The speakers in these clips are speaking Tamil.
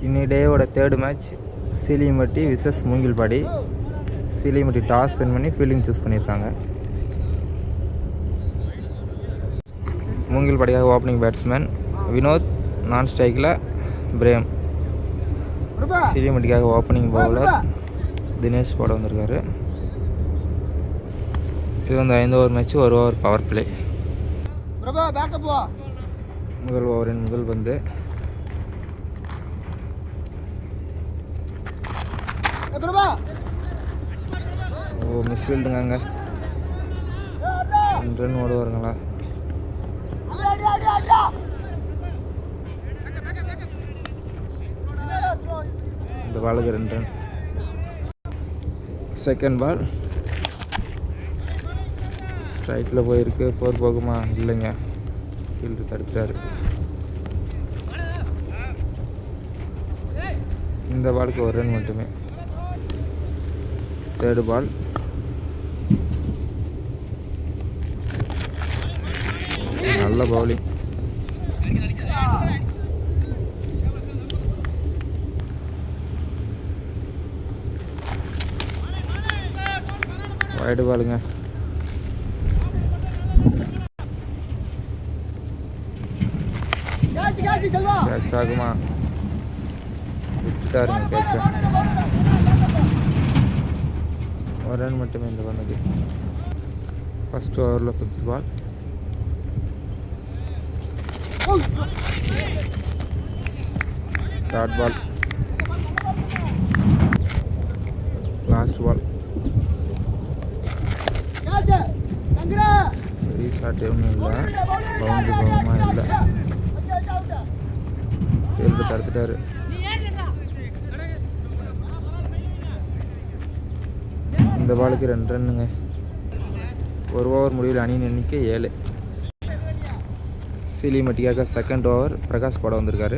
இன்னி டேவோட third match Seelimatti versus Moongilpadi. Seelimatti toss win பண்ணி ஃபீல்டிங் சூஸ் பண்ணியிருக்காங்க. மூங்கில்பாடியாக ஓப்பனிங் பேட்ஸ்மேன் வினோத், நான் ஸ்ட்ரைக்கில் பிரேம். சீலிமட்டிக்காக ஓப்பனிங் பவுலர் தினேஷ் போட வந்திருக்காரு. இது வந்து 5 over match, 1 over power play. முதல் ஓவரின் முதல் பந்து மிஸ்ஃபீல்டுங்க. 2 ரன் ஓடுவாருங்களா? இந்த பாலுக்கு 2 ரன். செகண்ட் பால் ஸ்ட்ரைக்கில் போயிருக்கு. 4 போகுமா? இல்லைங்க, ஃபீல்டு தடுத்துட்டாரு. இந்த பாலுக்கு 1 ரன் மட்டுமே. தேர்டு பால் நல்ல பவுலிங். வைடு பாலுங்க. கேட்ச் ஆகுமா? விட்டுட்டாருங்க கேட்ச. 1 ரன் மட்டுமே இந்த பண்ணது. ஃபர்ஸ்ட் ஓவரில் 5th பால். தேர்ட் பால் லாஸ்ட் பால். பெரிய ஷாட் ஒன்றும் இல்லை, பவுண்டரி போகமா இல்லை, ஃபீல்டு தடுத்துட்டாரு. இந்த பாலுக்கு 2 ரன்னுங்க. 1 ஓவர் முடிவில் அணியின் எண்ணிக்கை 7. சீலிமட்டிக்காக செகண்ட் ஓவர் பிரகாஷ் போட வந்திருக்காரு.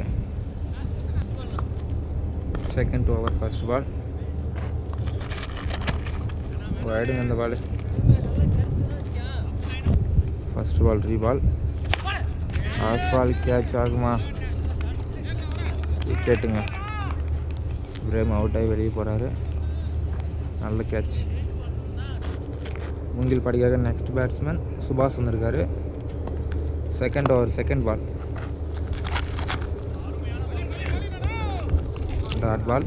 செகண்ட் ஓவர் ஃபர்ஸ்ட் பால் வைடுங்க. இந்த ball first ball reball. Last ball catch ஆகுமா? விக்கெட்டுங்க. பிரேம் அவுட் ஆகி வெளியே போகிறாரு. நல்ல கேட்ச். மூங்கில்பாடிக்காக நெக்ஸ்ட் பேட்ஸ்மேன் சுபாஷ் வந்திருக்காரு. Second over second ball dot ball.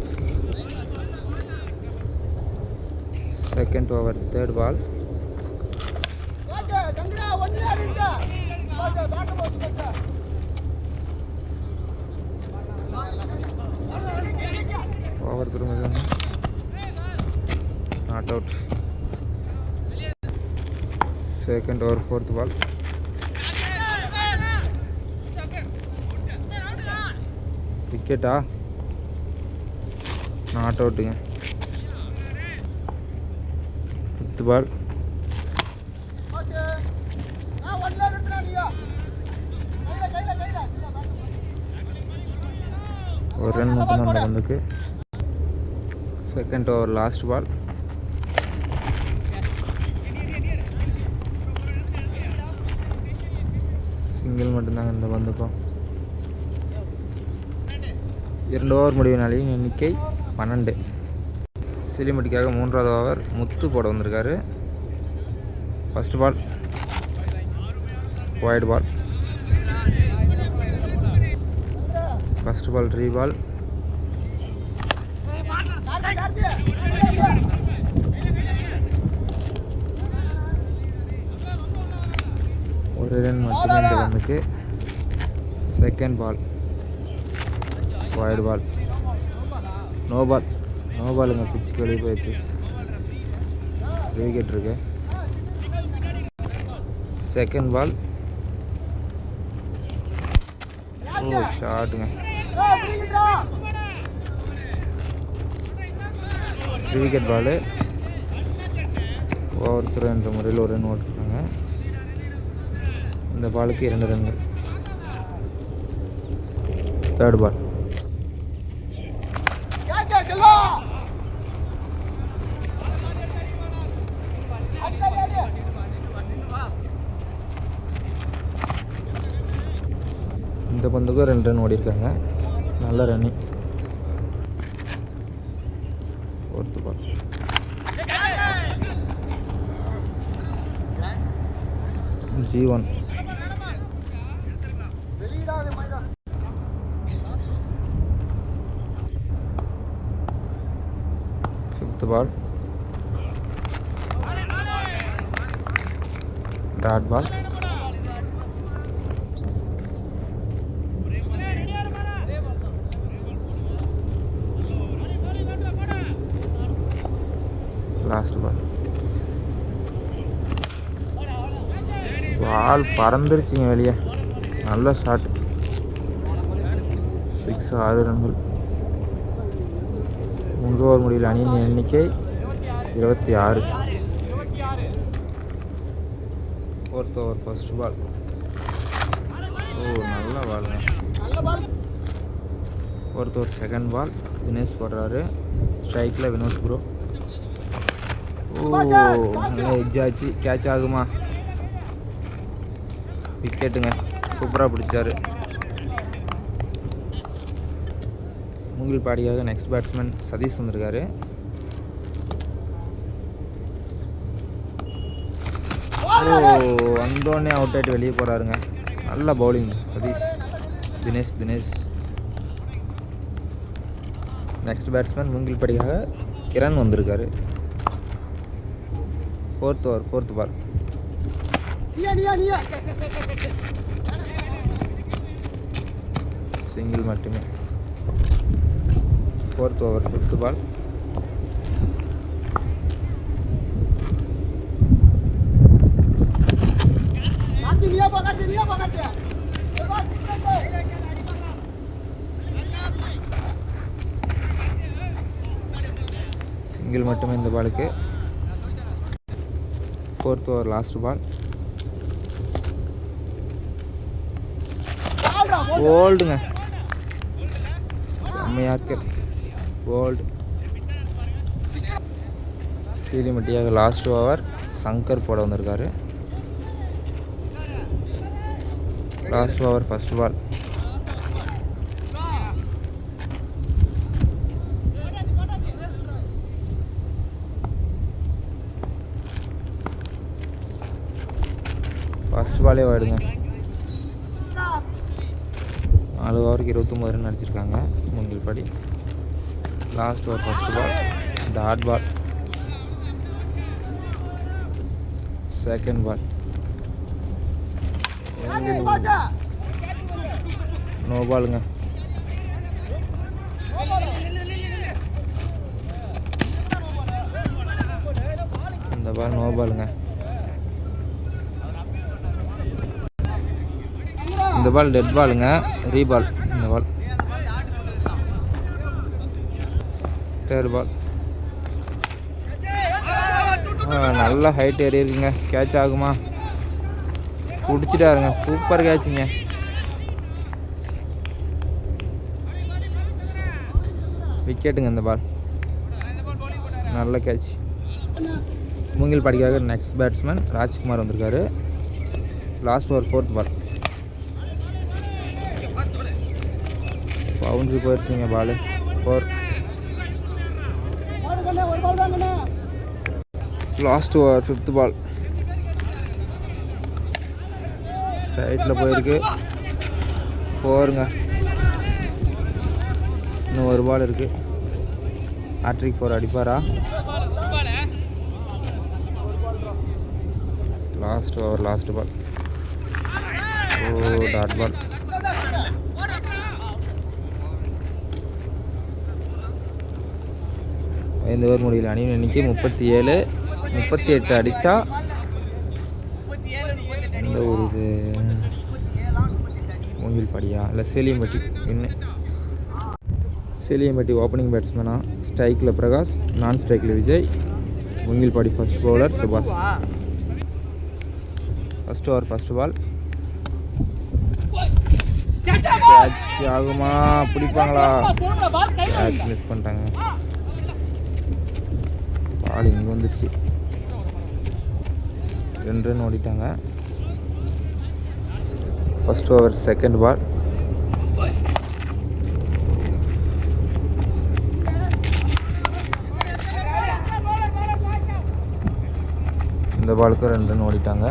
Second over third ball. Over திரும்ப not out. Second over fourth ball. விக்கெட்டா? நாட் அவுட்டுங்க. 5th ball. ஒரு ரன் மட்டும் அந்த பந்துக்கு. Second over last ball. Single மட்டும்தாங்க இந்த பந்துக்கும். 2 ஓவர் முடிவினாலேயும் எண்ணிக்கை 12. சீலிமட்டிக்காக 3வது ஓவர் முத்து போட வந்திருக்காரு. First ball wide ball. First ball reball. ஒரு ரன் மட்டுமே இந்த பந்துக்கு. Second ball wide ball. No ball. No பாலுங்க, பிச்சுக்கு வெளியே போயிடுச்சு. விக்கெட் இருக்கு. Second ball. ஓ ஷாட்டுங்க. 3 விக்கெட் பாலு. ஓவர் த்ரோ என்ற முறையில் 1 ரன் ஓட்டுருக்காங்க. இந்த பாலுக்கு 2 ரன்கள். தேர்ட் பால் இந்த பந்துக்கும் 2 ரன் ஓடி இருக்காங்க. நல்ல ரன்னிங். பால். G1. Fifth ball. Dot ball. Last ball. பால் பறந்துருச்சுங்க வெளியே. நல்ல ஷாட். 6 ரன்கள். 3 ஓவர் முடிவில் அணியின் எண்ணிக்கை 26. 4th over first ball. நல்ல பாலுங்க. 4th ஓவர் செகண்ட் பால். தினேஷ் போடுறாரு. ஸ்ட்ரைக்கில் வினோத் ப்ரோ. நல்லா எட்ஜ் ஆச்சு. கேட்ச் ஆகுமா? விக்கெட்டுங்க. சூப்பராக பிடிச்சாரு. மூங்கில் பாடியாக நெக்ஸ்ட் பேட்ஸ்மேன் சதீஷ் வந்திருக்காரு. வந்தோடனே அவுட் ஆகிட்டு வெளியே போகிறாருங்க. நல்ல bowling Satish. Dinesh. Next batsman மூங்கில் பாடியாக கிரண் வந்திருக்காரு. 4th ஓவர் 4th பால். சிங்கிள் மட்டுமே. 4th ஓவர் 5th பால். சிங்கிள் மட்டுமே இந்த பாலுக்கு. 4th over last ball. போல்டுங்க. செம்மையாக போல்டு. சீலிமட்டியாக லாஸ்ட் ஓவர் சங்கர் போட வந்திருக்காரு. Last over first ball. First பாலே வாடுங்க. 4 ஓவருக்கு 29 ரன் அடிச்சிருக்காங்க Moongilpadi. Last over first ball. Dot ball. Second ball. No பாலுங்க. இந்த பால் நோ பாலுங்க. இந்த பால் டெட் பாலுங்க. ரீபால். இந்த பால் தேர்ட் பால். நல்ல ஹைட் ஏறி இருக்குங்க. கேட்ச் ஆகுமா? பிடிச்சிட்டாருங்க. சூப்பர் கேட்சுங்க. விக்கெட்டுங்க இந்த பால். நல்ல கேட்ச். மூங்கில் பாடிக்காக நெக்ஸ்ட் பேட்ஸ்மேன் ராஜ்குமார் வந்திருக்காரு. லாஸ்ட் ஓவர் 4th பால். பவுண்டரி போயிடுச்சுங்க பால். 4. லாஸ்ட் ஓவர் 5th பால். ஸ்ட்ரைட்டில் போயிருக்கு. 4ங்க. இன்னும் ஒரு பால் இருக்குது. ஹாட்ரிக் 4 அடிப்பாரா? Last over last ball. Dot ball. ஐந்து ஓவர் முடியல அணியின் எண்ணிக்கை 37. 38 அடித்தா இந்த ஒரு இது மூங்கில் பாடியா இல்லை சேலியம்பட்டி இன்னும். சேலியம்பட்டி ஓப்பனிங் பேட்ஸ்மேனா. ஸ்ட்ரைக்கில் பிரகாஷ். நான் ஸ்ட்ரைக்கில் விஜய். மூங்கில் பாடி first bowler Subash. First over first ball. Catch ஆகுமா? பிடிப்பாங்களா? கேட்ச் மிஸ் பண்ணிட்டாங்க. பால் இங்கே வந்துடுச்சு. 2 ரன் ஓடிட்டாங்க. First over second ball. இந்த பாலுக்கு 2 ரன் ஓடிட்டாங்க.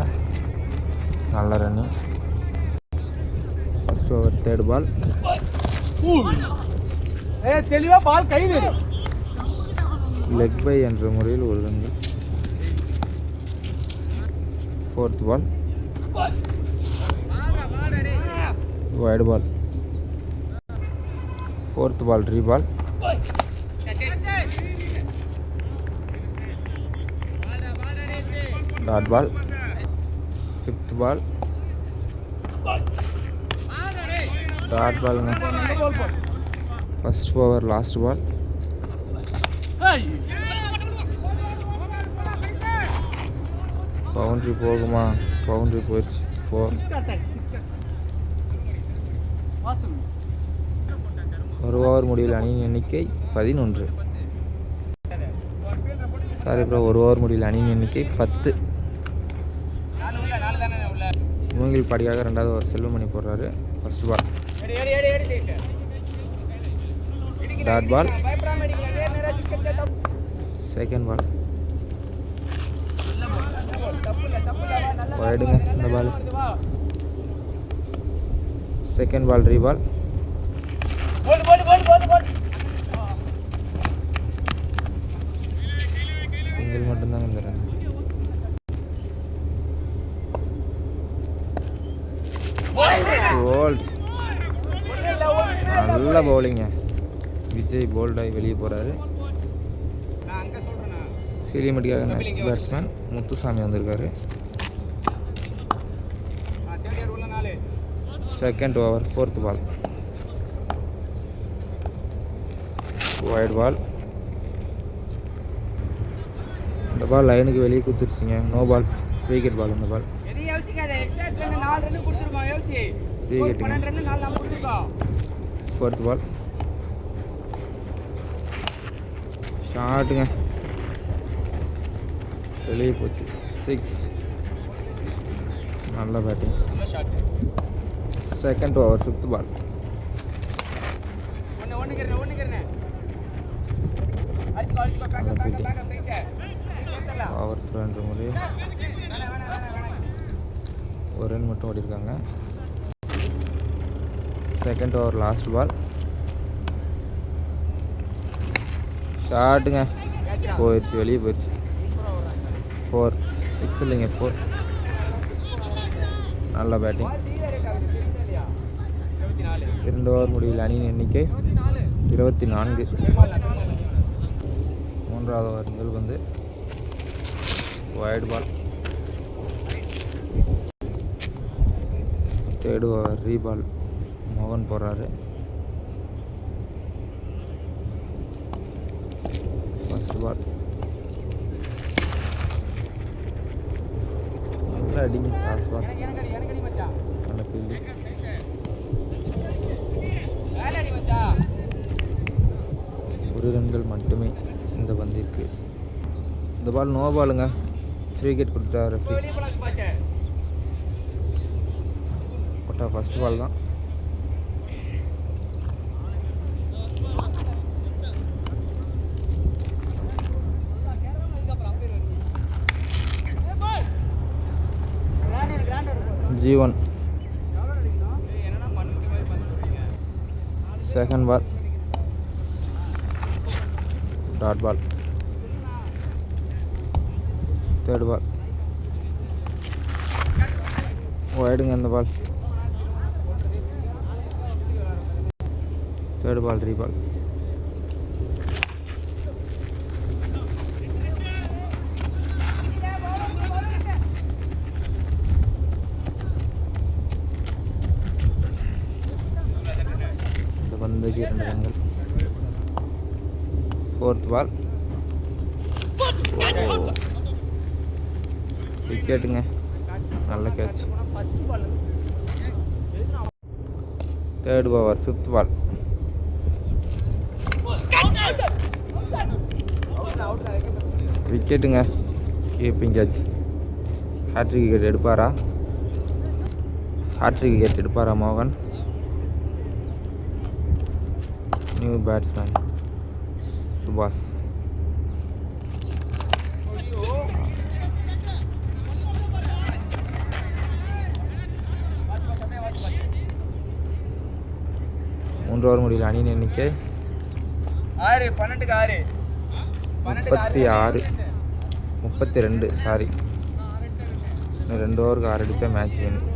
நல்ல run. First over third ball. தெளிவா பால் கைது. லெக் பை என்ற முறையில் ஒரு run. Fourth ball. Wide ball. Fourth ball reball. Dot ball. Fifth ball. Dot பாலுங்க. First over last ball. Boundary போகுமா? பவுண்ட்ரி போயிடுச்சு. 4. ஒரு ஓவர் முடிவில் அணியின் எண்ணிக்கை 11. சாரி ப்ரோ, ஒரு ஓவர் முடிவில் அணியின் எண்ணிக்கை 10. மூங்கில் பாடியாக 2வது ஓவர் செல்வமணி போடுறாரு. First ball. Dot ball. Second ball. வைடுங்க இந்த பால். செகண்ட் பால் ரீபால். சிங்கிள் மட்டும்தாங்க இந்த ரன். போல்ட். நல்ல பவுலிங்க. விஜய் போல்டாகி வெளியே போகிறாரு. சீலிமட்டிக்காக நெக்ஸ்ட் பேட்ஸ்மேன் முத்துசாமி வந்திருக்காரு. Second over fourth ball. Wide ball. இந்த பால் லைனுக்கு வெளியே குத்துருச்சிங்க. No ball. விக்கெட் பால். இந்த பால் ஃபோர்த் பால். ஷாட்டுங்க வெளியே போச்சு. 6. நல்ல batting. Second over fifth ball. Over throw என்ற முறை ஒரு ரன் மட்டும் ஓடிருக்காங்க. Second over last ball. ஷாட்டுங்க போயிடுச்சு, வெளியே போயிடுச்சு. 4. 6 இல்லைங்க, 4. நல்ல பேட்டிங். 2 ஓவர் முடிவில் அணியின் எண்ணிக்கை 24. 3வது ஓவர் முதல் வந்து வைட் பால். தேர்ட் ஓவர் ரீபால். மோகன் போடுறாரு. First ball. நல்ல அடிங்க. Last ball. நல்ல ஃபீல்டிங். ஒரு ரன்கள் மட்டுமே இந்த பந்திற்கு. இந்த பால் நோ பாலுங்க. ஃப்ரீ விக்கெட் கொடுத்தாரு. போட்டா ஃபர்ஸ்ட் பால் தான். G1. Second ball. Dot ball. Third ball. Wide on the ball. Third ball, reball. Fourth ball. Wicket-ங்க நல்ல catch. Third over, fifth ball. Wicket-ங்க keeping catch. Hat-trick wicket எடுப்பாரா? Hat-trick wicket எடுப்பாரா மோகன்? New batsman Subhas. 3 ஓவர் முடியல. அணியின் எண்ணிக்கை 6 12க்கு 6 36 32 சாரி. இன்னும் 2 ஓவருக்கு 6 அடித்தா மேட்ச் வேணும்.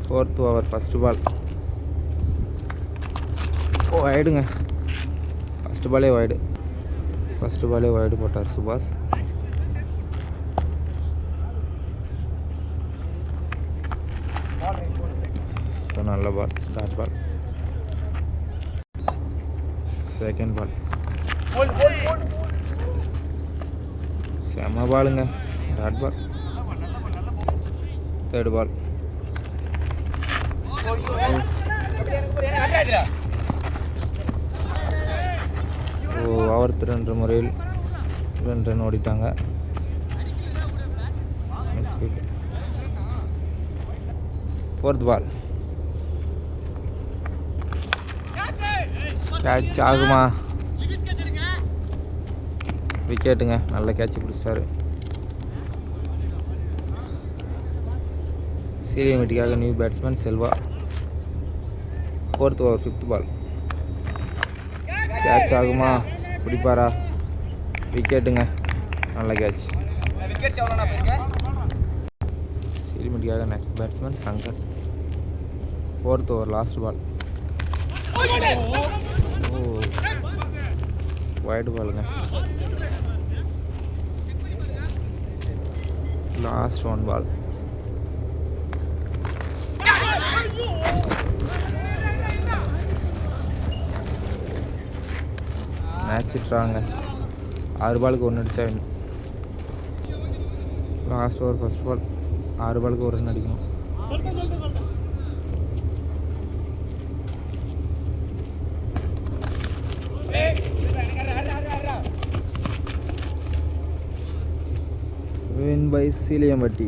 4th ஓவர் ஃபஸ்ட்டு பால். வைடுங்க. ஃபஸ்ட்டு பாலே வைடு போட்டார் சுபாஷ். ஸோ நல்ல பால், டாட் பால். செகண்ட் பால் செம்ம பாலுங்க, dot ball. Third ball over 2 முறையில் 2 ரன் ஓடிட்டாங்க. ஃபோர்த் பால் கேட்ச் ஆகுமா? விக்கெட்டுங்க. நல்ல கேட்ச் பிடிச்சாரு. சீரியமெட்டிக்காக new batsman Selva. 4th over 5th ball catch ஆகுமா? பிடிப்பாரா? விக்கெட்டுங்க. நல்ல கேட்ச். சீரியமெட்டிக்காக next batsman Shankar. 4th over last ball. Wide பாலுங்க. Last 1 ball. மேட்ச் விட்டுறாங்க. 6 பாலுக்கு 1 அடித்தா வேணும். லாஸ்ட் ஓவர் ஃபஸ்ட் பால். 6 பாலுக்கு 1 ரன் அடிக்கணும். Win by Seeliyampatti.